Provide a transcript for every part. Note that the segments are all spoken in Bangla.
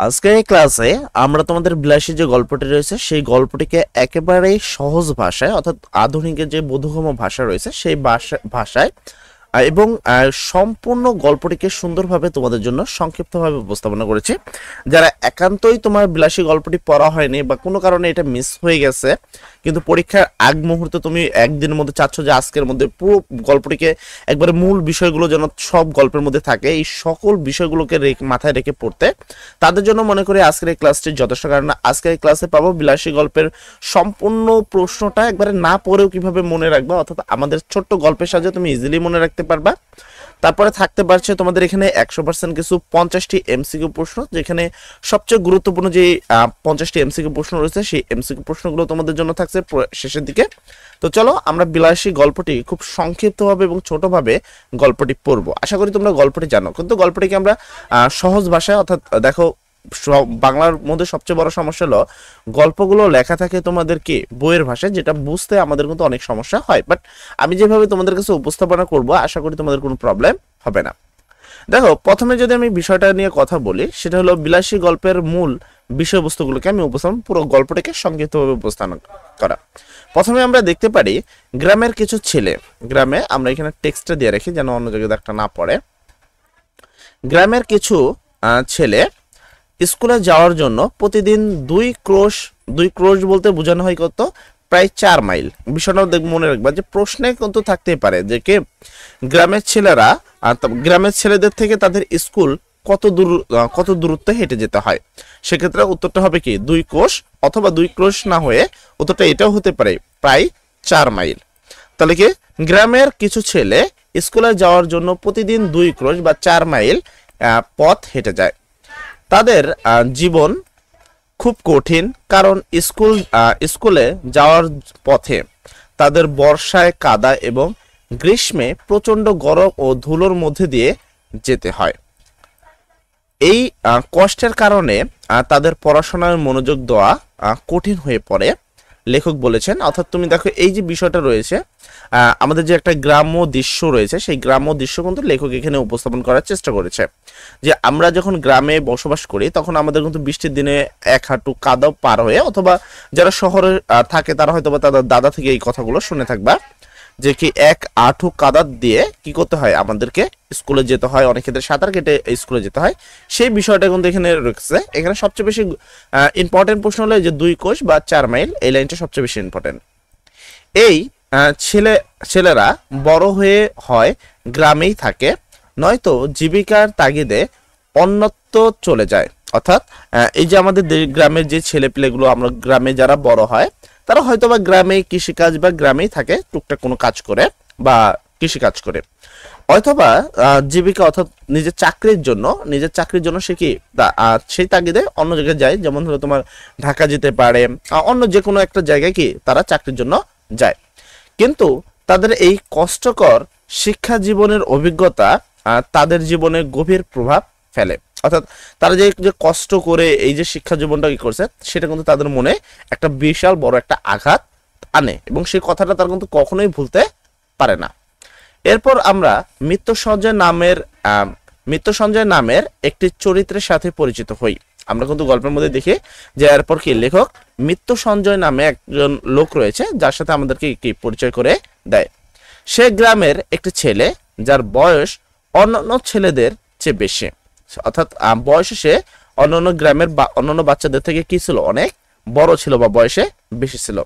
আজকের এই ক্লাসে আমরা তোমাদের বিলাসী যে গল্পটি রয়েছে সেই গল্পটিকে একেবারেই সহজ ভাষায় অর্থাৎ আধুনিকের যে বোধগম্য ভাষা রয়েছে সেই ভাষায় এবং সম্পূর্ণ গল্পটিকে সুন্দরভাবে তোমাদের জন্য সংক্ষিপ্তভাবে উপস্থাপনা করেছি। যারা একান্তই তোমার বিলাসী গল্পটি পড়া হয়নি বা কোনো কারণে এটা মিস হয়ে গেছে, কিন্তু পরীক্ষার আগ মুহূর্তে তুমি একদিনের মধ্যে চাচ্ছ যে আজকের মধ্যে পুরো গল্পটিকে একবারে মূল বিষয়গুলো যেন সব গল্পের মধ্যে থাকে, এই সকল বিষয়গুলোকে মাথায় রেখে পড়তে, তাদের জন্য মনে করি আজকের এই ক্লাসটি যথেষ্ট। কারণ আজকের এই ক্লাসে পাবো বিলাসী গল্পের সম্পূর্ণ প্রশ্নটা একবারে না পড়েও কিভাবে মনে রাখবা, অর্থাৎ আমাদের ছোট্ট গল্পের সাহায্যে তুমি ইজিলি মনে রাখতে পারবা। তারপরে থাকতে পারছে তোমাদের এখানে 100% কিছু 50টি এমসিকিউ প্রশ্ন, যেখানে সবচেয়ে গুরুত্বপূর্ণ যে 50টি এমসিকিউ প্রশ্ন রয়েছে সেই এমসিকিউ প্রশ্নগুলো তোমাদের জন্য থাকছে শেষের দিকে। তো চলো আমরা বিলাসী গল্পটি খুব সংক্ষিপ্তভাবে এবং ছোটভাবে গল্পটি পড়বো। আশা করি তোমরা গল্পটি জানো, কিন্তু গল্পটিকে আমরা সহজ ভাষায়, অর্থাৎ দেখো বাংলার মধ্যে সবচেয়ে বড় সমস্যা হলো গল্পগুলো লেখা থাকে তোমাদের কি বইয়ের ভাষায়, যেটা বুঝতে আমাদের কিন্তু অনেক সমস্যা হয়। বাট আমি যেভাবে তোমাদের কাছে উপস্থাপনা করব আশা করি তোমাদের কোনো প্রবলেম হবে না। দেখো, প্রথমে যদি আমি বিষয়টা নিয়ে কথা বলি, সেটা হলো বিলাসী গল্পের মূল বিষয়বস্তুগুলোকে আমি উপস্থাপন, পুরো গল্পটাকে সংক্ষিপ্তভাবে উপস্থাপন করা। প্রথমে আমরা দেখতে পারি গ্রামের কিছু ছেলে, গ্রামে আমরা এখানে টেক্সটটা দিয়ে রাখি যেন অন্য জায়গায় একটা না পড়ে। গ্রামের কিছু ছেলে স্কুলে যাওয়ার জন্য প্রতিদিন দুই ক্রোশ বলতে বোঝানো হয় কত, প্রায় 4 মাইল। বিষয়টা মনে রাখবা যে প্রশ্নে কিন্তু থাকতেই পারে যে কে গ্রামের ছেলেদের থেকে তাদের স্কুল কত দূরত্বে হেঁটে যেতে হয়। সেক্ষেত্রে উত্তরটা হবে কি 2 ক্রোশ, অথবা 2 ক্রোশ না হয়ে উত্তরটা এটাও হতে পারে প্রায় 4 মাইল। তাহলে কি গ্রামের কিছু ছেলে স্কুলে যাওয়ার জন্য প্রতিদিন 2 ক্রোশ বা 4 মাইল পথ হেঁটে যায়। তাদের জীবন খুব কঠিন, কারণ স্কুলে যাওয়ার পথে তাদের বর্ষায় কাদা এবং গ্রীষ্মে প্রচণ্ড গরম ও ধুলোর মধ্যে দিয়ে যেতে হয়। এই কষ্টের কারণে তাদের পড়াশোনার মনোযোগ দেওয়া কঠিন হয়ে পড়ে, লেখক বলেছেন। অর্থাৎ তুমি দেখো এই যে বিষয়টা রয়েছে, আমাদের যে একটা গ্রাম্য দৃশ্য রয়েছে সেই গ্রাম্য দৃশ্য কিন্তু লেখক এখানে উপস্থাপন করার চেষ্টা করেছে। যে আমরা যখন গ্রামে বসবাস করি তখন আমাদের কিন্তু বৃষ্টির দিনে এক হাঁটু কাদা পার হয়ে, অথবা যারা শহরে থাকে তারা হয়তো বা তাদের দাদা থেকে এই কথাগুলো শুনে থাকবা, যে কি এক আঁঠু কাদা দিয়ে কি করতে হয়, আমাদেরকে স্কুলে যেতে হয়, অনেক ক্ষেত্রে সাঁতার কেটে স্কুলে যেতে হয়। সেই বিষয়টা কিন্তু এখানে রয়েছে। এখানে সবচেয়ে বেশি ইম্পর্টেন্ট প্রশ্ন হলো যে 2 কোষ বা 4 মাইল, এই লাইনটা সবচেয়ে বেশি ইম্পর্টেন্ট। এই ছেলেরা বড় হয়ে হয় গ্রামেই থাকে, নয়তো জীবিকার তাগিদে অন্যত্র চলে যায়। অর্থাৎ এই যে আমাদের গ্রামের যে ছেলেপিলেগুলো, আমরা গ্রামে যারা বড় হয় তারা হয়তো বা গ্রামে কৃষিকাজ বা গ্রামেই থাকে, টুকটাক কোনো কাজ করে বা কৃষিকাজ করে, অথবা জীবিকা অর্থাৎ নিজের চাকরির জন্য সে কি সেই তাগিদে অন্য জায়গায় যায়। যেমন ধরো তোমার ঢাকা যেতে পারে, অন্য যে কোনো একটা জায়গায় কি তারা চাকরির জন্য যায়। কিন্তু তাদের এই কষ্টকর শিক্ষা জীবনের অভিজ্ঞতা তাদের জীবনে গভীর প্রভাব ফেলে। অর্থাৎ তারা যে কষ্ট করে এই যে শিক্ষা জীবনটা কি করছে সেটা কিন্তু তাদের মনে একটা বিশাল বড় একটা আঘাত আনে, এবং সেই কথাটা তারা কিন্তু কখনোই ভুলতে পারে না। এরপর আমরা মৃত্যু সঞ্জয় নামের একটি চরিত্রের সাথে পরিচিত হই। আমরা কিন্তু গল্পের মধ্যে দেখি যে এরপর কি লেখক মৃত্যু সঞ্জয় নামে একজন লোক রয়েছে যার সাথে আমাদেরকে কি পরিচয় করে দেয়। সে গ্রামের একটি ছেলে যার বয়স অন্যান্য ছেলেদের চেয়ে বেশি, অর্থাৎ বয়সে সে অন্যান্য গ্রামের বা অন্যান্য বাচ্চাদের থেকে কি ছিল, অনেক বড় ছিল বা বয়সে বেশি ছিল।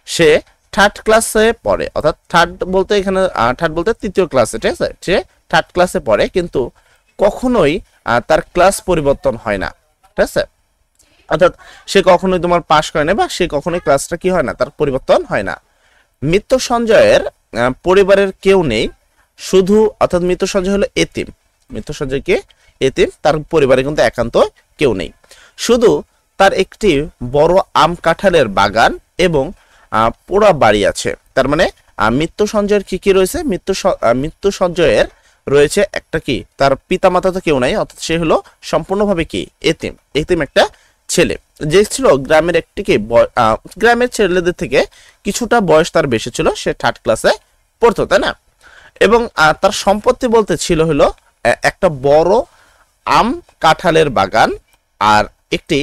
সে 3rd ক্লাসে পড়ে, অর্থাৎ থার্ড বলতে 3য় ক্লাসে, ঠিক আছে, সে 3rd ক্লাসে পড়ে, কিন্তু কখনোই তার ক্লাস পরিবর্তন হয় না, ঠিক আছে। অর্থাৎ সে কখনোই তোমার পাশ করে না বা সে কখনোই ক্লাসটা কি হয় না, তার পরিবর্তন হয় না। মৃত্যু সঞ্জয়ের পরিবারের কেউ নেই, শুধু, অর্থাৎ মৃত্যু সঞ্জয় হলো এতিম, মৃত্যু সঞ্জয়কে এতিম, তার পরিবারে কিন্তু একান্ত কেউ নেই, শুধু তার একটি বড় আম কাঁঠালের বাগান এবং পোড়া বাড়ি আছে। তার মানে মৃত্যু সঞ্জয়ের কি কি রয়েছে, মৃত্যু সঞ্জয়ের রয়েছে একটা কি, তার পিতা মাতা তো কেউ নাই, অর্থাৎ সে হলো সম্পূর্ণভাবে কি এতিম একটা ছেলে, যে ছিল গ্রামের একটি কি গ্রামের ছেলেদের থেকে কিছুটা বয়স তার বেশি ছিল, সে 3rd ক্লাসে পড়তো, তাই না। এবং তার সম্পত্তি বলতে ছিল হলো একটা বড় আম কাঁঠালের বাগান আর একটি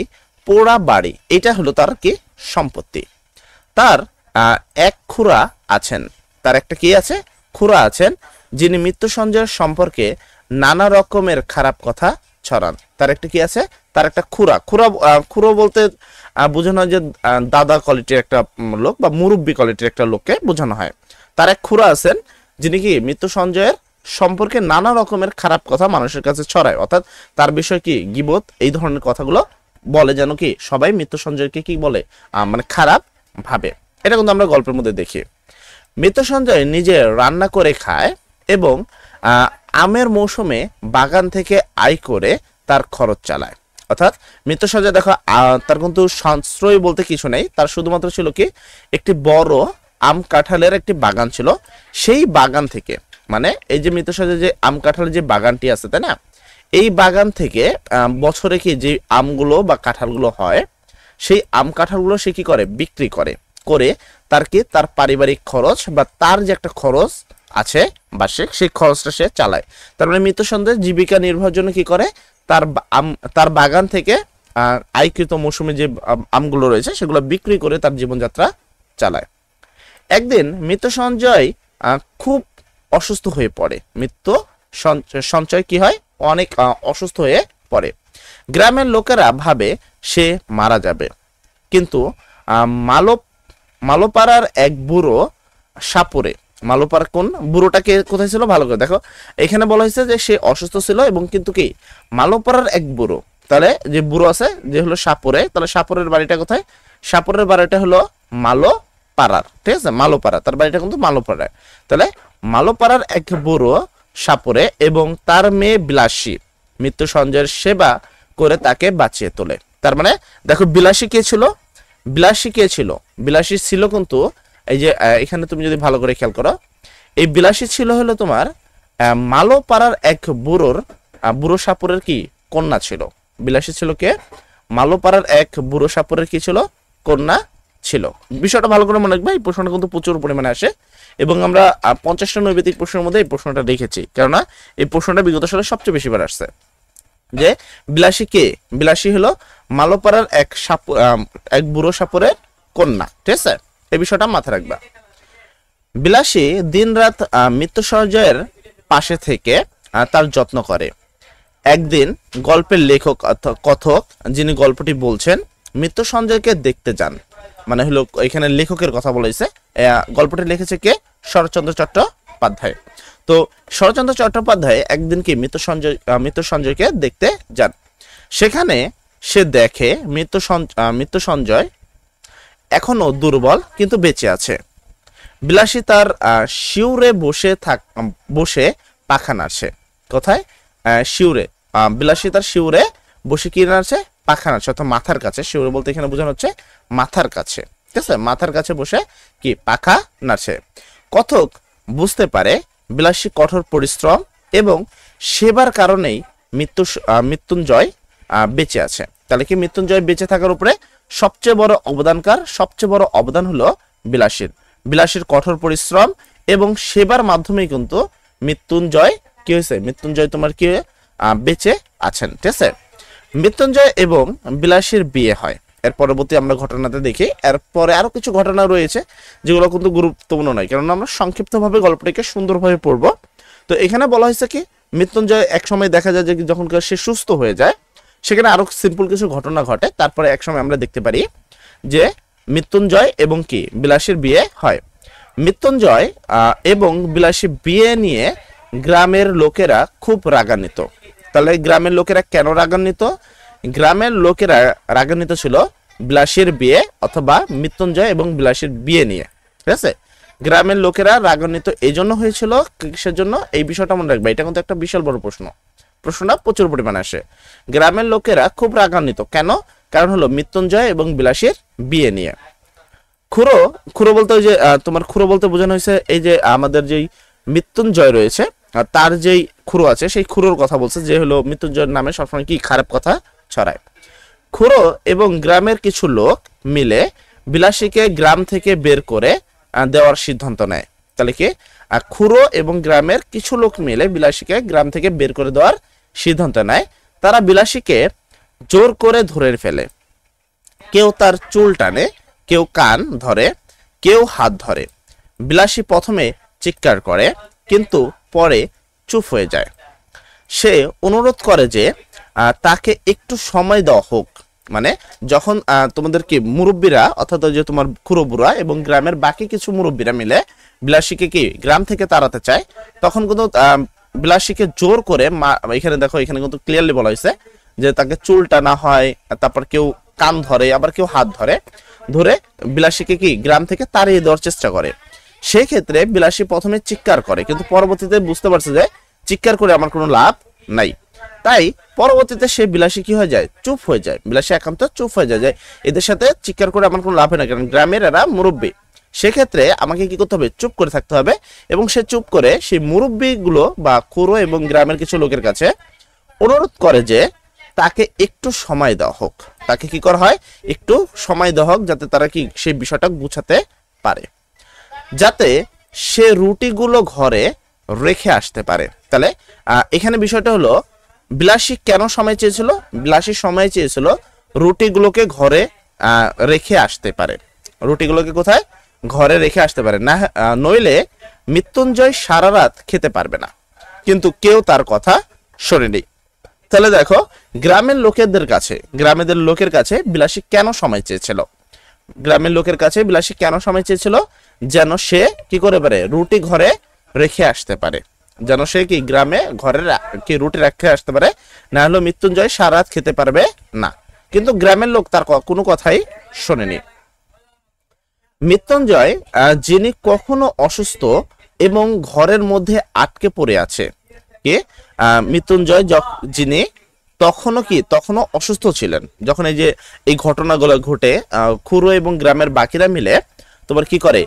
পোড়া বাড়ি, এটা হলো তার কি সম্পত্তি। তার এক খুড়া আছেন, তার একটা কি আছে, খুড়া আছেন, যিনি মৃত্যু সঞ্জয়ের সম্পর্কে নানা রকমের খারাপ কথা ছড়ান। তার একটা কি আছে, তার একটা খুড়া। খুড়ো বলতে বোঝানো হয় যে দাদা কোয়ালিটির একটা লোক বা মুরব্বী কোয়ালিটির একটা লোককে বোঝানো হয়। তার এক খুড়া আছেন যিনি কি মৃত্যু সঞ্জয়ের সম্পর্কে নানা রকমের খারাপ কথা মানুষের কাছে ছড়ায়, অর্থাৎ তার বিষয় কি গীবত, এই ধরনের কথাগুলো বলে, যেন কি সবাই মৃত্যু সঞ্জয়কে কি বলে, মানে খারাপ ভাবে। এটা কিন্তু আমরা গল্পের মধ্যে দেখি। মৃত্যু সঞ্জয় নিজে রান্না করে খায় এবং আমের মৌসুমে বাগান থেকে আয় করে তার খরচ চালায়। অর্থাৎ মৃত্যু সঞ্জয় দেখো তার কিন্তু সাশ্রয় বলতে কিছু নেই, তার শুধুমাত্র ছিল কি একটি বড় আম কাঁঠালের একটি বাগান ছিল। সেই বাগান থেকে, মানে এই যে মৃত্যু সঞ্জয় যে আম কাঁঠালের যে বাগানটি আছে, তাই না, এই বাগান থেকে বছরে কি যে আমগুলো বা কাঁঠালগুলো হয়, সেই আম কাঁঠালগুলো সে কি করে, বিক্রি করে, করে তার কি তার পারিবারিক খরচ বা তার যে একটা খরচ আছে বার্ষিক, সেই খরচটা সে চালায়। তার মানে মৃত্যু সঞ্জয় জীবিকা নির্বাহের জন্য কি করে, তার বাগান থেকে আয়কৃত মৌসুমে যে আমগুলো রয়েছে সেগুলো বিক্রি করে তার জীবনযাত্রা চালায়। একদিন মৃত্যু সঞ্জয় খুব অসুস্থ হয়ে পড়ে। মৃত্যু সঞ্চয় কি হয়, অনেক অসুস্থ হয়ে পড়ে। গ্রামের লোকেরা ভাবে সে মারা যাবে, কিন্তু মালোপাড়ার এক বুড়ো সাপুরে, মালোপাড়া কোন বুড়োটাকে কোথায় ছিল ভালো করে দেখো, এখানে বলা হয়েছে যে সে অসুস্থ ছিল এবং কিন্তু কি মালোপাড়ার এক বুড়ো, তাহলে যে বুড়ো আছে যে হলো সাপুরে, তাহলে সাপুরের বাড়িটা কোথায়, সাপুরের বাড়িটা হলো মালোপাড়ার, ঠিক আছে, মালোপাড়া, তার বাড়িটা কিন্তু মালোপাড়ায়। তাহলে মালোপাড়ার এক বুড়ো সাপুরে এবং তার মেয়ে বিলাসী মৃত্যু সঞ্জয়ের সেবা করে তাকে বাঁচিয়ে তোলে। তার মানে দেখো বিলাসী কে ছিল, বিলাসী কে ছিল, বিলাসী ছিল কিন্তু এই যে এখানে তুমি যদি ভালো করে খেয়াল করো, এই বিলাসী ছিল হলো তোমার মালোপাড়ার এক বুড়ো সাপুরের কি কন্যা ছিল। বিলাসী ছিল কে, মালোপাড়ার এক বুড়ো সাপুরের কি ছিল, কন্যা ছিল। বিষয়টা ভালো করে মনে রাখবে, এই প্রশ্নটা কিন্তু প্রচুর পরিমাণে আসে এবং আমরা 50টা নৈবেদিক প্রশ্নের মধ্যে এই প্রশ্নটা দেখেছি, কেননা এই প্রশ্নটা বিগত সালে সবচেয়ে বেশি বার আসছে। যে বিলাসী কে, বিলাসী হলো মালোপাড়ার এক বুড়ো সাপুরের কন্যা, ঠিক আছে, এই বিষয়টা মাথায় রাখবা। বিলাসী দিন রাত মৃত্যু সঞ্জয়ের পাশে থেকে তার যত্ন করে। একদিন গল্পের লেখক কথক যিনি গল্পটি বলছেন মৃত্যু সঞ্জয়কে দেখতে যান, মানে হলো এখানে লেখকের কথা বলেছে, গল্পটি লিখেছে কে, শরৎচন্দ্র চট্টোপাধ্যায়। তো শরৎচন্দ্র চট্টোপাধ্যায় একদিন কি মৃত্যু সঞ্জয়কে দেখতে যান। সেখানে সে দেখে মৃত্যু সঞ্জয় এখনো দুর্বল কিন্তু বেঁচে আছে। বিলাসী তার শিউরে বসে পাখা নাড়ছে। কোথায়, শিউরে, বিলাসী তার শিউরে বসে কি নাড়ছে, পাখা নাড়ছে, অর্থাৎ মাথার কাছে, শিউরে বলতে এখানে বোঝানো হচ্ছে মাথার কাছে, ঠিক আছে, মাথার কাছে বসে কি পাখা নাড়ছে। কথক বুঝতে পারে বিলাসী কঠোর পরিশ্রম এবং সেবার কারণেই মৃত্যুঞ্জয় বেঁচে আছে। তাহলে কি মৃত্যুঞ্জয় বেঁচে থাকার উপরে সবচেয়ে বড় অবদান হলো বিলাসীর কঠোর পরিশ্রম এবং সেবার মাধ্যমেই কিন্তু মৃত্যুঞ্জয় কি হয়েছে, মৃত্যুঞ্জয় তোমার কি বেঁচে আছেন, ঠিক আছে। মৃত্যুঞ্জয় এবং বিলাসীর বিয়ে হয়। এর পরবর্তী আমরা ঘটনাতে দেখি, এরপরে আরো কিছু ঘটনা রয়েছে যেগুলো কিন্তু গুরুত্বপূর্ণ নয়, কারণ আমরা সংক্ষিপ্তভাবে গল্পটিকে সুন্দরভাবে পড়বো। তো এখানে বলা হয়েছে কি মৃত্যুঞ্জয় এক সময় দেখা যায় যে যখন সে সুস্থ হয়ে যায়, সেখানে আরো সিম্পল কিছু ঘটনা ঘটে। তারপরে এক সময় আমরা দেখতে পারি যে মৃত্যুঞ্জয় এবং কি বিলাসীর বিয়ে হয়। মৃত্যুঞ্জয় এবং বিলাসী বিয়ে নিয়ে গ্রামের লোকেরা খুব রাগান্বিত। তাহলে গ্রামের লোকেরা কেন রাগান্বিত, গ্রামের লোকেরা রাগান্বিত ছিল বিলাসীর বিয়ে অথবা মৃত্যুঞ্জয় এবং বিলাসীর বিয়ে নিয়ে, ঠিক আছে। গ্রামের লোকেরা রাগান্বিত এই জন্য হয়েছিল, কিসের জন্য, এই বিষয়টা মনে রাখবে, এটা কিন্তু একটা বিশাল বড় প্রশ্নটা প্রচুর পরিমাণে আসে। গ্রামের লোকেরা খুব রাগান্বিত কেন, কারণ হলো মৃত্যুঞ্জয় এবং বিলাসীর বিয়ে নিয়ে। খুড়ো বলতে ওই যে তোমার খুড়ো বলতে বোঝানো হয়েছে এই যে আমাদের যেই মৃত্যুঞ্জয় রয়েছে তার যেই খুড়ো আছে সেই খুড়োর কথা বলছে, যে হলো মৃত্যুঞ্জয়ের নামে সবসময় কি খারাপ কথা ছড়ায়। খুড়ো এবং গ্রামের কিছু লোক মিলে বিলাসীকে গ্রাম থেকে বের করে দেওয়ার সিদ্ধান্ত নেয়। তাহলে কি খুড়ো এবং গ্রামের কিছু লোক মিলে বিলাসীকে গ্রাম থেকে বের করে দেওয়ার সিদ্ধান্ত নেয়। তারা বিলাসীকে জোর করে ধরে ফেলে। কেউ তার চুল টানে, কেউ কান ধরে, কেউ হাত ধরে। বিলাসী প্রথমে চিৎকার করে কিন্তু পরে চুপ হয়ে যায়। সে অনুরোধ করে যে তাকে একটু সময় দেওয়া হোক। মানে যখন তোমাদের কি মুরব্বীরা অর্থাৎ যে তোমার খুড়োবুড়া এবং গ্রামের বাকি কিছু মুরব্বীরা মিলে বিলাসীকে কি গ্রাম থেকে তাড়াতে চায়, তখন কিন্তু বিলাসীকে জোর করে এখানে দেখো, এখানে কিন্তু ক্লিয়ারলি বলা হয়েছে যে তাকে চুল টানা হয়, তারপর কেউ কান ধরে, আবার কেউ হাত ধরে, ধরে বিলাসীকে কি গ্রাম থেকে তাড়িয়ে দেওয়ার চেষ্টা করে। সেই ক্ষেত্রে বিলাসী প্রথমে চিৎকার করে কিন্তু পরবর্তীতে বুঝতে পারছে যে চিৎকার করে আমার কোনো লাভ নাই। তাই পরবর্তীতে সে বিলাসী কি হয়ে যায়, চুপ হয়ে যায়। বিলাসী একান্ত চুপ হয়ে যায় যে এদের সাথে চিৎকার করে আমার কোনো লাভ হয় না, কারণ গ্রামের এরা মুরব্বী। সেক্ষেত্রে আমাকে কি করতে হবে, চুপ করে থাকতে হবে। এবং সে চুপ করে সেই মুরব্বীগুলো বা খুড়ো এবং গ্রামের কিছু লোকের কাছে অনুরোধ করে যে তাকে একটু সময় দেওয়া হোক। তাকে কি করা হয়, একটু সময় দেওয়া হোক, যাতে তারা কি সেই বিষয়টা গুছাতে পারে, যাতে সে রুটিগুলো ঘরে রেখে আসতে পারে। তাহলে এখানে বিষয়টা হলো বিলাসী কেন সময় চেয়েছিল, বিলাসী সময় চেয়েছিল রুটিগুলোকে ঘরে রেখে আসতে পারে। রুটিগুলোকে কোথায়, ঘরে রেখে আসতে পারে না, নইলে মৃত্যুঞ্জয় সারা রাত খেতে পারবে না। কিন্তু কেউ তার কথা শোনেনি। তাহলে দেখো গ্রামের লোকের কাছে বিলাসী কেন সময় চেয়েছিল, গ্রামের লোকের কাছে বিলাসী কেন সময় চেয়েছিল, যেন সে কি করে পারে, রুটি ঘরে রেখে আসতে পারে, যেন সে কি গ্রামে ঘরে কি রুটি রেখে আসতে পারে, না হলে মৃত্যুঞ্জয় সারা রাত খেতে পারবে না। কিন্তু গ্রামের লোক তার কোনো কথাই শোনেনি। মৃত্যুঞ্জয় যিনি কখনো অসুস্থ এবং ঘরের মধ্যে আটকে পড়ে আছে, কে, মৃত্যুঞ্জয় যিনি তখনও অসুস্থ ছিলেন যখন এই ঘটনাগুলো ঘটে। খুড়ো এবং গ্রামের বাকিরা মিলে তোমার কি করে,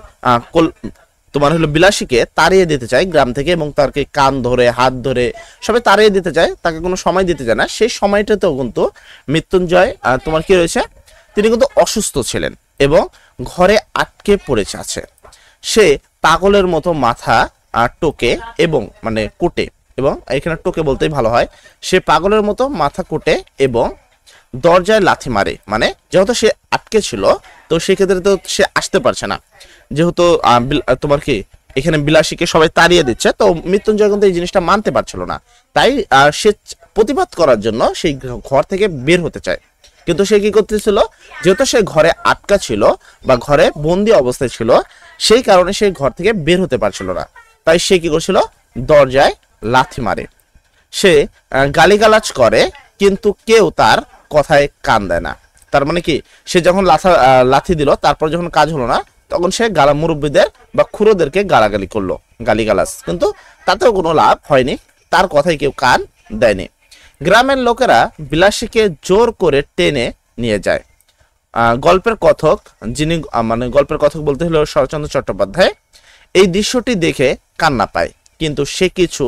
তোমার হলো বিলাসীকে তাড়িয়ে দিতে চায় গ্রাম থেকে, এবং তাকে কান ধরে হাত ধরে সবাই তাড়িয়ে দিতে চায়, তাকে কোনো সময় দিতে চায় না। সেই সময়টাতেও কিন্তু মৃত্যুঞ্জয় তোমার কি রয়েছে, তিনি কিন্তু অসুস্থ ছিলেন এবং ঘরে আটকে পড়েছে আছে। সে পাগলের মতো মাথা টোকে এবং মানে কোটে, এবং এখানে টোকে বলতেই ভালো হয়, সে পাগলের মতো মাথা কোটে এবং দরজায় লাথি মারে। মানে যেহেতু সে আটকে ছিল, তো সেক্ষেত্রে তো সে আসতে পারছে না, যেহেতু তোমার কি এখানে বিলাসীকে সবাই তাড়িয়ে দিচ্ছে, তো মৃত্যুঞ্জয় কিন্তু এই জিনিসটা মানতে পারছিল না। তাই সে প্রতিবাদ করার জন্য সেই ঘর থেকে বের হতে চায়। কিন্তু সে কি করতেছিল, যেহেতু সে ঘরে আটকা ছিল বা ঘরে বন্দি অবস্থায় ছিল, সেই কারণে সে ঘর থেকে বের হতে পারছিল না। তাই সে কি করছিল, দরজায় লাথি মারে, সে গালিগালাজ করে, কিন্তু কেউ তার কথায় কান দেয় না। তার মানে কি, সে যখন লাথি দিল, তারপর যখন কাজ হলো না, তখন সে মুরব্বীদের বা খুড়োদেরকে গালাগালি করলো, গালিগালাজ, কিন্তু তাতেও কোনো লাভ হয়নি, তার কথায় কেউ কান দেয়নি। গ্রামের লোকেরা বিলাসীকে জোর করে টেনে নিয়ে যায়। গল্পের কথক যিনি মানে গল্পের কথক বলতে হলো শরৎচন্দ্র চট্টোপাধ্যায়, এই দৃশ্যটি দেখে কান্না পায়, কিন্তু সে কিছু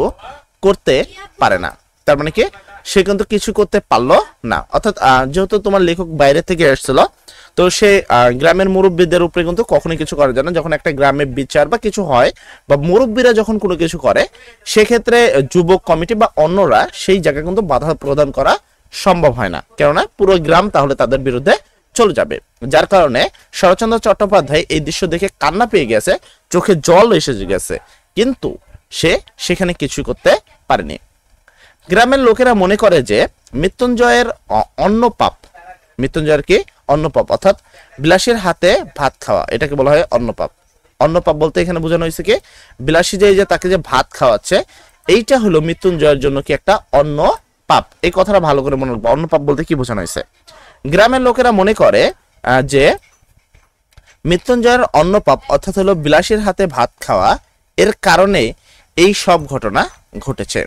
করতে পারে না। তার মানে কি, সে কিন্তু কিছু করতে পারলো না। অর্থাৎ যেহেতু তোমার লেখক বাইরে থেকে এসেছিল, তো সে গ্রামের মুরব্বীদের উপরে কিন্তু কখনোই কিছু করা যায় না। যখন একটা গ্রামে বিচার বা কিছু হয়, বা মুরব্বীরা যখন কোনো কিছু করে, সেক্ষেত্রে যুবক কমিটি বা অন্যরা সেই জায়গায় কিন্তু বাধা প্রদান করা সম্ভব হয় না, কেননা পুরো গ্রাম তাহলে তাদের বিরুদ্ধে চলে যাবে। যার কারণে শরৎচন্দ্র চট্টোপাধ্যায় এই দৃশ্য দেখে কান্না পেয়ে গেছে, চোখে জল এসে গেছে, কিন্তু সে সেখানে কিছু করতে পারেনি। গ্রামের লোকেরা মনে করে যে মৃত্যুঞ্জয়ের মৃত্যুঞ্জয়ের কি অন্নপাপ, অর্থাৎ বিলাসীর হাতে ভাত খাওয়া, এটাকে বলা হয় অন্নপাপ। অন্নপাপ বলতে এখানে বোঝানো হয়েছে কি, বিলাসী যে তাকে যে ভাত খাওয়াচ্ছে, এইটা হলো মৃত্যুঞ্জয়ের জন্য কি একটা অন্ন পাপ। এই কথাটা ভালো করে মনে রাখবো, অন্নপাপ বলতে কি বোঝানো হয়েছে। গ্রামের লোকেরা মনে করে যে মৃত্যুঞ্জয়ের অন্নপাপ অর্থাৎ হলো বিলাসীর হাতে ভাত খাওয়া, এর কারণে এই সব ঘটনা ঘটেছে।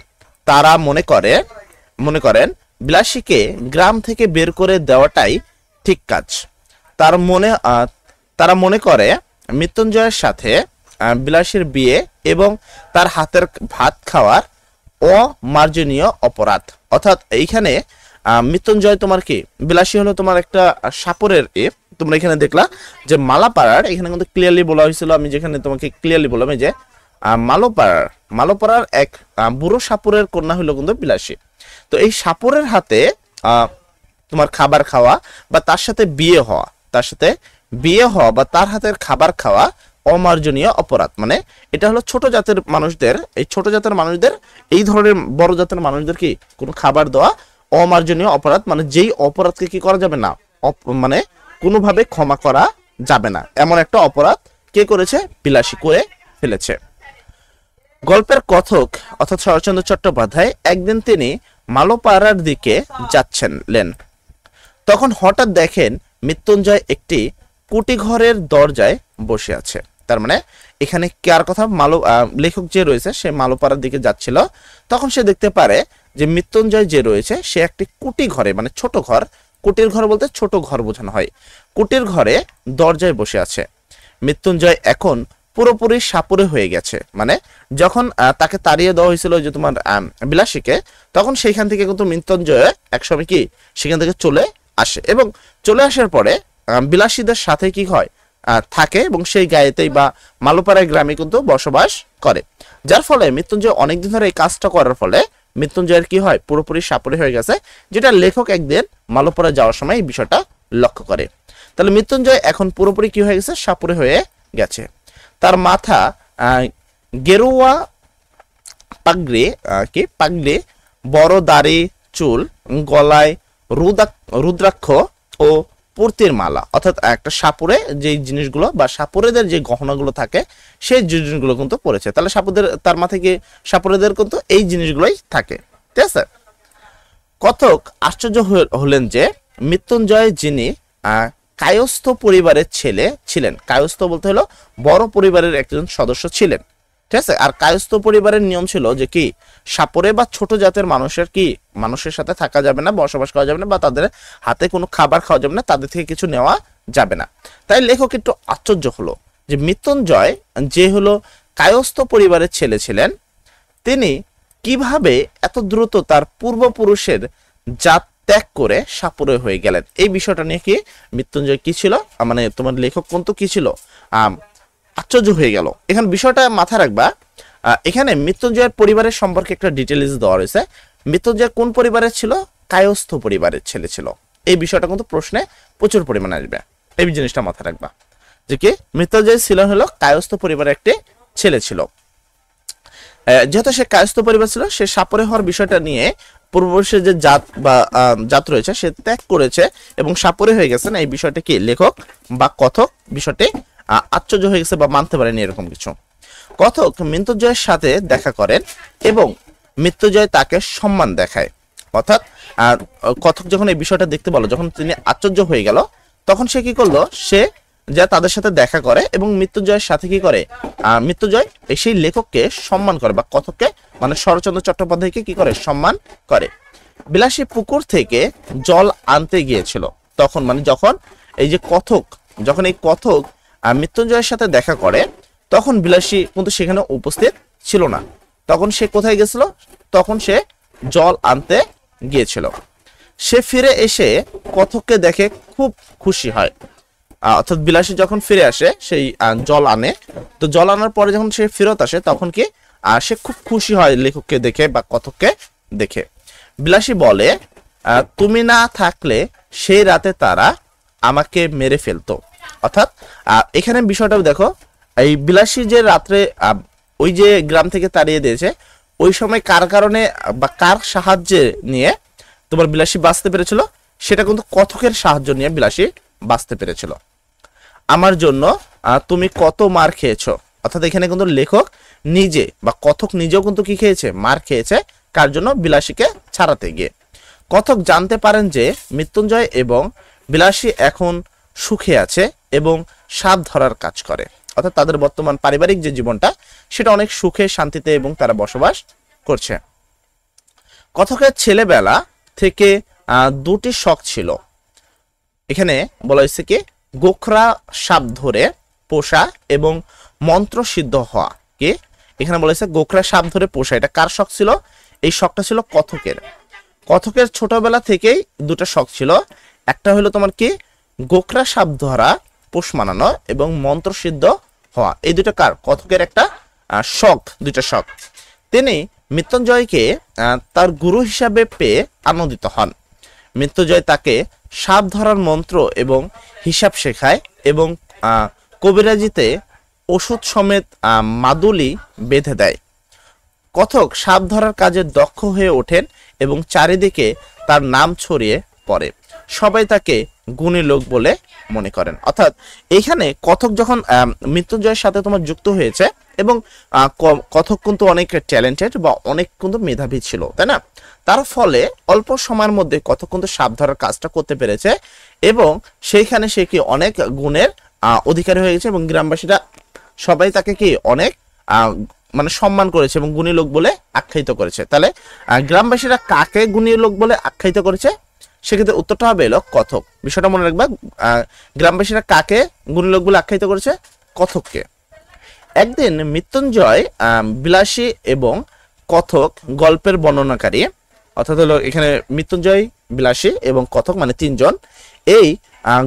তারা মনে করেন বিলাসীকে গ্রাম থেকে বের করে দেওয়াটাই ঠিক কাজ। তারা মনে করে মৃত্যুঞ্জয়ের সাথে বিলাসীর বিয়ে এবং তার হাতের ভাত খাওয়ার অমার্জনীয় অপরাধ। অর্থাৎ এইখানে মৃত্যুঞ্জয় তোমার কি, বিলাসী হলো তোমার একটা সাপরের তোমরা এখানে দেখলা যে মালাপাড়ার, এখানে কিন্তু ক্লিয়ারলি বলা হয়েছিল, আমি যেখানে তোমাকে ক্লিয়ারলি বললাম যে মালোপাড়ার এক বুড়ো সাপুরের কন্যা হলো কিন্তু বিলাসী। তো এই সাপুরের হাতে তোমার খাবার খাওয়া বা তার সাথে বিয়ে হওয়া, বা তার হাতের খাবার খাওয়া অমার্জনীয় অপরাধ। মানে এটা হলো ছোট জাতের মানুষদের, এই ধরনের বড় জাতের মানুষদের কি কোনো খাবার দেওয়া অমার্জনীয় অপরাধ, মানে যেই অপরাধকে কি করা যাবে না, মানে কোনোভাবে ক্ষমা করা যাবে না, এমন একটা অপরাধ কে করেছে? বিলাসী করে ফেলেছে। গল্পের কথক অর্থাৎ শরৎচন্দ্র চট্টোপাধ্যায় একদিন তিনি মালোপাড়ার দিকে যাচ্ছিলেন। তখন হঠাৎ দেখেন মৃত্যুঞ্জয় একটি কুটি ঘরের দরজায় বসে আছে। তার মানে এখানে কার কথা? লেখক যে রয়েছে সে মালোপাড়ার দিকে যাচ্ছিল, তখন সে দেখতে পারে যে মৃত্যুঞ্জয় যে রয়েছে সে একটি কুটি ঘরে, মানে ছোট ঘর, কুটির ঘর বলতে ছোট ঘর বোঝানো হয়, কুটির ঘরে দরজায় বসে আছে। মৃত্যুঞ্জয় এখন পুরোপুরি সাপুরে হয়ে গেছে। মানে যখন তাকে তাড়িয়ে দেওয়া হয়েছিল যে তোমার বিলাসীকে, তখন সেইখান থেকে কিন্তু মৃত্যুঞ্জয় একসময় কি সেখান থেকে চলে আসে, এবং চলে আসার পরে বিলাসীদের সাথে কি হয় থাকে, এবং সেই গায়েতেই বা মালোপাড়ায় গ্রামে কিন্তু বসবাস করে। যার ফলে মৃত্যুঞ্জয় অনেকদিন ধরে এই কাজটা করার ফলে মৃত্যুঞ্জয়ের কি হয়? পুরোপুরি সাপুরে হয়ে গেছে, যেটা লেখক একদিন মালোপাড়া যাওয়ার সময় এই বিষয়টা লক্ষ্য করে। তাহলে মৃত্যুঞ্জয় এখন পুরোপুরি কি হয়ে গেছে? সাপুরে হয়ে গেছে। তার মাথা গেরুয়া পাগড়ি, বড় দাড়ি, চুল, গলায় রুদ্রাক্ষ ও পূর্তির মালা, অর্থাৎ একটা সাপুরে যে জিনিসগুলো বা সাপুরেদের যে গহনাগুলো থাকে সেই জিনিসগুলো কিন্তু পড়েছে। তাহলে তার মাথায় কি সাপুরেদের কিন্তু এই জিনিসগুলোই থাকে, ঠিক আছে। কথক আশ্চর্য হলেন যে মৃত্যুঞ্জয়, যিনি কায়স্থ পরিবারের ছেলে ছিলেন, কায়স্থ বলতে হলো বড় পরিবারের একজন সদস্য ছিলেন, ঠিক আছে। আর কায়স্থ পরিবারের নিয়ম ছিল যে কি সাপুরে বা ছোট জাতের মানুষের সাথে থাকা যাবে না, বসবাস করা যাবে না, বা তাদের হাতে কোনো খাবার খাওয়া যাবে না, তাদের থেকে কিছু নেওয়া যাবে না। তাই লেখক একটু আশ্চর্য হলো যে মৃত্যুঞ্জয় যে হলো কায়স্থ পরিবারের ছেলে ছিলেন, তিনি কিভাবে এত দ্রুত তার পূর্বপুরুষের জাত ত্যাগ করে সাপুরে হয়ে গেলেন। এই বিষয়টা নিয়ে কি মৃত্যুঞ্জয় কি ছিল, মানে তোমার লেখক কিন্তু কি ছিল? আশ্চর্য হয়ে গেল। এখানে বিষয়টা মাথায় রাখবা, এখানে মৃত্যুঞ্জয়ের পরিবারের সম্পর্কে একটা ডিটেইলস দেওয়া রয়েছে। মৃত্যুঞ্জয় কোন পরিবারের ছিল? কায়স্থ পরিবারের ছেলে ছিল। এই বিষয়টা কিন্তু প্রশ্নে প্রচুর পরিমাণে আসবে, এই জিনিসটা মাথায় রাখবা যে কি মৃত্যুঞ্জয় ছিল হলো কায়স্থ পরিবারের একটি ছেলে ছিল। যেহেতু সে কায়স্থ পরিবার ছিল, সে সাপুরে হওয়ার বিষয়টা নিয়ে পূর্বপুরুষের যে জাত রয়েছে সে ত্যাগ করেছে এবং সাপুরে হয়ে গেছেন, এই বিষয়টা কি লেখক বা কথক বিষয়টি আশ্চর্য হয়ে গেছে বা মানতে পারেনি এরকম কিছু। কথক মৃত্যুঞ্জয়ের সাথে দেখা করেন এবং মৃত্যুঞ্জয় তাকে সম্মান দেখায়। অর্থাৎ কথক যখন এই বিষয়টা দেখতে বলো, যখন তিনি আশ্চর্য হয়ে গেল, তখন সে কি করলো? সে যা তাদের সাথে দেখা করে এবং মৃত্যুঞ্জয়ের সাথে কি করে? মৃত্যুঞ্জয় সেই লেখককে সম্মান করে বা কথককে, মানে শরৎচন্দ্র চট্টোপাধ্যায়কে কি করে? সম্মান করে। বিলাসী পুকুর থেকে জল আনতে গিয়েছিল তখন, মানে যখন এই যে কথক, যখন এই কথক মৃত্যুঞ্জয়ের সাথে দেখা করে, তখন বিলাসী কিন্তু সেখানে উপস্থিত ছিল না। তখন সে কোথায় গেছিল? তখন সে জল আনতে গিয়েছিল। সে ফিরে এসে কথককে দেখে খুব খুশি হয়। অর্থাৎ বিলাসী যখন ফিরে আসে সেই জল আনে, তো জল আনার পরে যখন সে ফেরত আসে তখন কি সে খুব খুশি হয় লেখককে দেখে বা কথককে দেখে। বিলাসী বলে, তুমি না থাকলে সেই রাতে তারা আমাকে মেরে ফেলতো। অর্থাৎ এখানে বিষয়টা দেখো, এই বিলাসী যে রাত্রে ওই যে গ্রাম থেকে তাড়িয়ে দিয়েছে, ওই সময় কার কারণে বা কার সাহায্যে নিয়ে তোমার বিলাসী বাঁচতে পেরেছিল? সেটা কিন্তু কথকের সাহায্য নিয়ে বিলাসী বাঁচতে পেরেছিল। আমার জন্য তুমি কত মার খেয়েছো। অর্থাৎ এখানে কিন্তু লেখক নিজে বা কথক নিজেও কিন্তু কি খেয়েছে? মার খেয়েছে। কার জন্য? বিলাসীকে ছাড়াতে গিয়ে। কথক জানতে পারেন যে মৃত্যুঞ্জয় এবং বিলাসী এখন সুখে আছে এবং সাপ ধরার কাজ করে। অর্থাৎ তাদের বর্তমান পারিবারিক যে জীবনটা সেটা অনেক সুখে শান্তিতে এবং তারা বসবাস করছে। কথকের ছেলেবেলা থেকে দুটি শখ ছিল। এখানে বলা হয়েছে কি গোখরা সাপ ধরে পোষা এবং মন্ত্র সিদ্ধ হওয়া। কি এখানে বলা হয়েছে গোখরা সাপ ধরে পোষা, এটা কার শখ ছিল? এই শখটা ছিল কথকের। কথকের ছোটবেলা থেকেই দুটো শখ ছিল, একটা হলো তোমার কি গোখরা সাপ ধরা, পোষ মানানো এবং মন্ত্র সিদ্ধ হওয়া। এই দুটো কার? কথকের একটা শখ, দুইটা শখ। তিনি মৃত্যুঞ্জয়কে তার গুরু হিসাবে পেয়ে আনন্দিত হন। মৃত্যুঞ্জয় তাকে সাপ ধরার মন্ত্র এবং হিসাব শেখায় এবং কবিরাজিতে ওষুধ সমেত মাদুলি বেঁধে দেয়। কথক সাপ ধরার কাজে দক্ষ হয়ে ওঠেন এবং চারিদিকে তার নাম ছড়িয়ে পড়ে। সবাই তাকে গুণী লোক বলে মনে করেন। অর্থাৎ এইখানে কথক যখন মৃত্যুঞ্জয়ের সাথে তোমার যুক্ত হয়েছে এবং কথক কিন্তু অনেক ট্যালেন্টেড বা অনেক কিন্তু মেধাবী ছিল, তাই না? তার ফলে অল্প সময়ের মধ্যে কথক কিন্তু সাপ ধরার কাজটা করতে পেরেছে এবং সেইখানে সে কি অনেক গুণের অধিকারী হয়ে গেছে এবং গ্রামবাসীরা সবাই তাকে কি অনেক মানে সম্মান করেছে এবং গুণী লোক বলে আখ্যায়িত করেছে। তাহলে গ্রামবাসীরা কাকে গুণী লোক বলে আখ্যায়িত করেছে? সেক্ষেত্রে উত্তরটা হবে এলো কথক। বিষয়টা মনে রাখবা, গ্রামবাসীরা কাকে গুণী লোক বলে আখ্যায়িত করেছে? কথককে। একদিন মৃত্যুঞ্জয় বিলাসী এবং কথক গল্পের বর্ণনাকারী, অর্থাৎ হলো এখানে মৃত্যুঞ্জয়, বিলাসী এবং কথক মানে তিনজন এই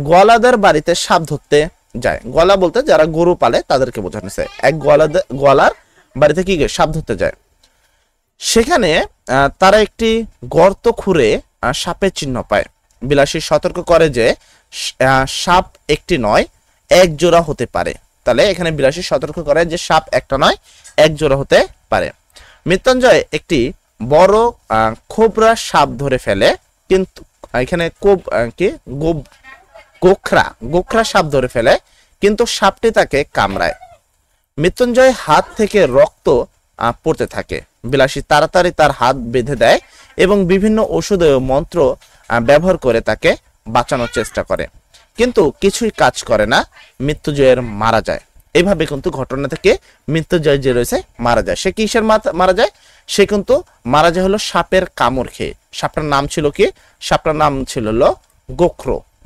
গোয়ালাদের বাড়িতে সাপ ধরতে যায়। গোয়ালা বলতে যারা গরু পালে তাদেরকে বোঝানো হয়েছে। এক গোয়ালার বাড়িতে কি সাপ ধরতে যায়। সেখানে তারা একটি গর্ত খুঁড়ে সাপের চিহ্ন পায়। বিলাসী সতর্ক করে যে সাপ একটি নয়, এক জোড়া হতে পারে। তাহলে এখানে বিলাসী সতর্ক করে যে সাপ একটা নয়, এক জোড়া হতে পারে। মৃত্যুঞ্জয় একটি বড় খোবরা সাপ ধরে ফেলে, কিন্তু এখানে গোখরা সাপ ধরে ফেলে, কিন্তু সাপটি তাকে কামড়ায়। মৃত্যুঞ্জয় হাত থেকে রক্ত পড়তে থাকে। বিলাসী তাড়াতাড়ি তার হাত বেঁধে দেয় এবং বিভিন্ন ওষুধ ও মন্ত্র ব্যবহার করে তাকে বাঁচানোর চেষ্টা করে, কিন্তু কিছুই কাজ করে না। মৃত্যুঞ্জয়ের মারা যায়। এইভাবে কিন্তু ঘটনা থেকে মৃত্যুঞ্জয় যে রয়েছে মারা যায়। সে কিসের মারা যায়? সে কিন্তু মারা যায় হলো সাপের কামড় খেয়ে। সাপটার নাম ছিল কি? সাপটার নাম ছিল হলো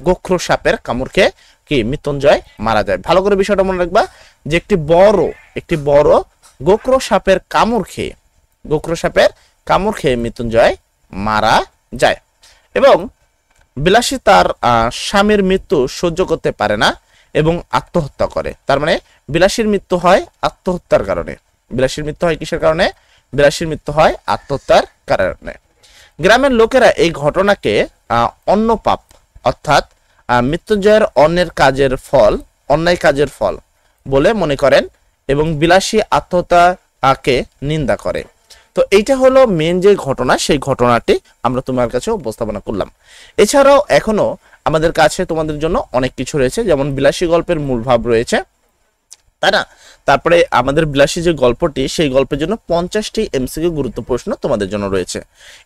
গোখরো সাপের কামড় খেয়ে কি মৃত্যুঞ্জয় মারা যায়। ভালো করে বিষয়টা মনে রাখবা যে একটি বড় গোখরো সাপের কামড় খেয়ে মৃত্যুঞ্জয় মারা যায়। এবং বিলাসী তার স্বামীর মৃত্যু সহ্য করতে পারে না এবং আত্মহত্যা করে। তার মানে বিলাসীর মৃত্যু হয় আত্মহত্যার কারণে। বিলাসীর মৃত্যু হয় কিসের কারণে? বিলাসীর মৃত্যু হয় আত্মহত্যার কারণে। গ্রামের লোকেরা এই ঘটনাকে অন্য পাপ, অর্থাৎ মৃত্যুঞ্জয়ের অন্যায় কাজের ফল বলে মনে করেন এবং বিলাসী আত্মহত্যাকে নিন্দা করে। তো এইটা হলো মেন যে ঘটনা, সেই ঘটনাটি আমরা তোমার কাছে উপস্থাপনা করলাম। এছাড়াও এখনো আমাদের কাছে তোমাদের জন্য অনেক কিছু রয়েছে, যেমন বিলাসী গল্পের মূল ভাব রয়েছে, তাই না? তারপরে আমাদের বিলাসী যে গল্পটি, সেই গল্পের জন্য 50টি এমসিকিউ গুরুত্ব প্রশ্ন তোমাদের জন্য রয়েছে।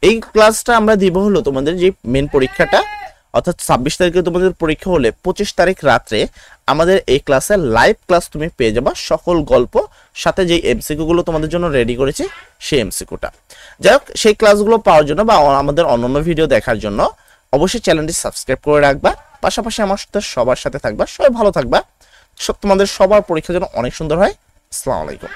এই ক্লাসটা আমরা দিব হলো তোমাদের যে মেন পরীক্ষাটা, অর্থাৎ 26 তারিখে তোমাদের পরীক্ষা হলে 25 তারিখ রাত্রে আমাদের এই ক্লাসে লাইভ ক্লাস তুমি পেয়ে যাবা, সকল গল্প সাথে যে এমসিকিউ গুলো তোমাদের জন্য রেডি করেছি সেই এমসিকিউটা। যাই হোক, সেই ক্লাসগুলো পাওয়ার জন্য বা আমাদের অন্যান্য ভিডিও দেখার জন্য অবশ্যই চ্যানেলটি সাবস্ক্রাইব করে রাখবা। পাশাপাশি আমার সাথে সবার সাথে থাকবা। সবাই ভালো থাকবা। তোমাদের সবার পরীক্ষার জন্য অনেক সুন্দর হয়। আসসালামু আলাইকুম।